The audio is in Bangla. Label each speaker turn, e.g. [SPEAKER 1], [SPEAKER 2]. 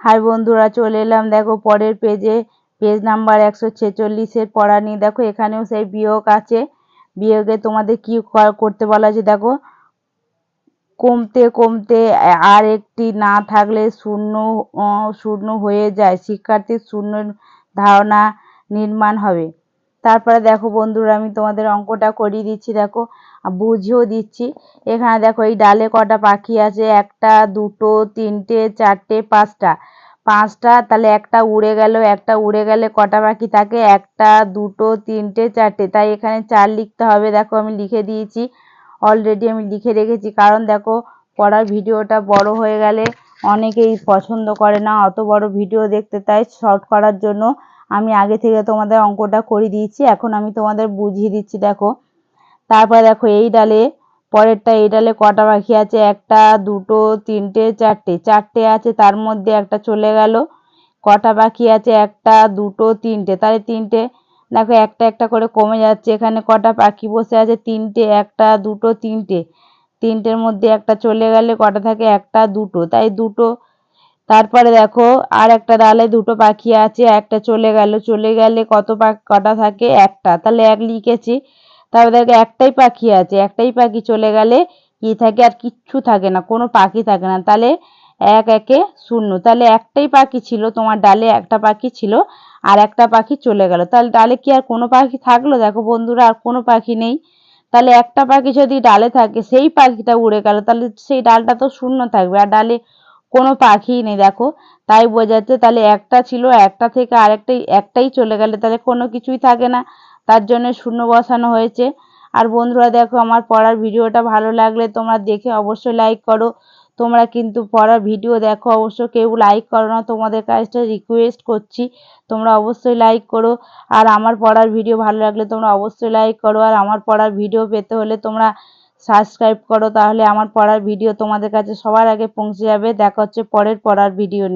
[SPEAKER 1] হাই বন্ধুরা, চলে এলাম দেখো পরের পেজে। পেজ নাম্বার 146-এর পড়া নিয়ে। দেখো এখানেও সেই বিয়োগ আছে। বিয়োগে তোমাদের কি করতে বলা আছে দেখো। কমতে কমতে আর একটি না থাকলে শূন্য শূন্য হয়ে যায়, শিক্ষার্থীর শূন্য ধারণা নির্মাণ হবে। তারপরে দেখো বন্ধুরা, আমি তোমাদের অঙ্কটা করিয়ে দিচ্ছি, দেখো বুঝিয়েও দিচ্ছি। এখানে দেখো এই ডালে কটা পাখি আছে, একটা দুটো তিনটে চারটে পাঁচটা। পাঁচটা, তাহলে একটা উড়ে গেল, একটা উড়ে গেলে কটা পাখি থাকে, একটা দুটো তিনটে চারটে, তাই এখানে 4 লিখতে হবে। দেখো আমি লিখে দিয়েছি, অলরেডি আমি লিখে রেখেছি। কারণ দেখো পড়ার ভিডিওটা বড় হয়ে গেলে অনেকেই পছন্দ করে না অত বড় ভিডিও দেখতে, তাই শর্ট করার জন্য আমি আগে থেকে তোমাদের অঙ্কটা করে দিয়েছি। এখন আমি তোমাদের বুঝিয়ে দিচ্ছি দেখো। তারপরে দেখো এই ডালে, পরেরটা এই ডালে কটা পাখি আছে, একটা দুটো তিনটে চারটে। চারটে আছে, তার মধ্যে একটা চলে গেল। কটা পাখি আছে, একটা দুটো তিনটে, তাহলে তিনটে। দেখো একটা একটা করে কমে যাচ্ছে। এখানে কটা পাখি বসে আছে, তিনটে, একটা দুটো তিনটে। তিনটের মধ্যে একটা চলে গেলে কটা থাকে, একটা দুটো, তাই দুটো। তারপরে দেখো আর একটা ডালে দুটো পাখি আছে, একটা চলে গেল, চলে গেলে কটা থাকে, একটা, তাহলে এক লিখেছি। তারপরে দেখো একটাই পাখি আছে, একটাই পাখি চলে গেলে কি থাকে, আর কিচ্ছু থাকে না, কোনো পাখি থাকে না, তাহলে এক একে শূন্য। তাহলে একটাই পাখি ছিল, তোমার ডালে একটা পাখি ছিল, আর একটা পাখি চলে গেল, তাহলে ডালে কি আর কোনো পাখি থাকলো? দেখো বন্ধুরা, আর কোনো পাখি নেই। তাহলে একটা পাখি যদি ডালে থাকে, সেই পাখিটা উড়ে গেল, তাহলে সেই ডালটা তো শূন্য থাকবে, আর ডালে কোনো পাখিই নেই দেখো। তাই বোঝাচ্ছে, তাহলে একটা ছিল, একটা থেকে একটাই চলে গেলে তাহলে কোনো কিছুই থাকে না, তার জন্য শূন্য বসানো হয়েছে। আর বন্ধুরা দেখো, আমার পড়ার ভিডিওটা ভালো লাগলে তোমরা দেখে অবশ্যই লাইক করো। তোমরা কিন্তু পড়ার ভিডিও দেখো, অবশ্য কেউ লাইক করো না, তোমাদের কাজটা রিকোয়েস্ট করছি, তোমরা অবশ্যই লাইক করো। আর আমার পড়ার ভিডিও ভালো লাগলে তোমরা অবশ্যই লাইক করো। আর আমার পড়ার ভিডিও পেতে হলে তোমরা সাবস্ক্রাইব করো, তাহলে আমার পড়ার ভিডিও তোমাদের কাছে সবার আগে পৌঁছে যাবে। দেখা হচ্ছে পরের পড়ার ভিডিও নিয়ে।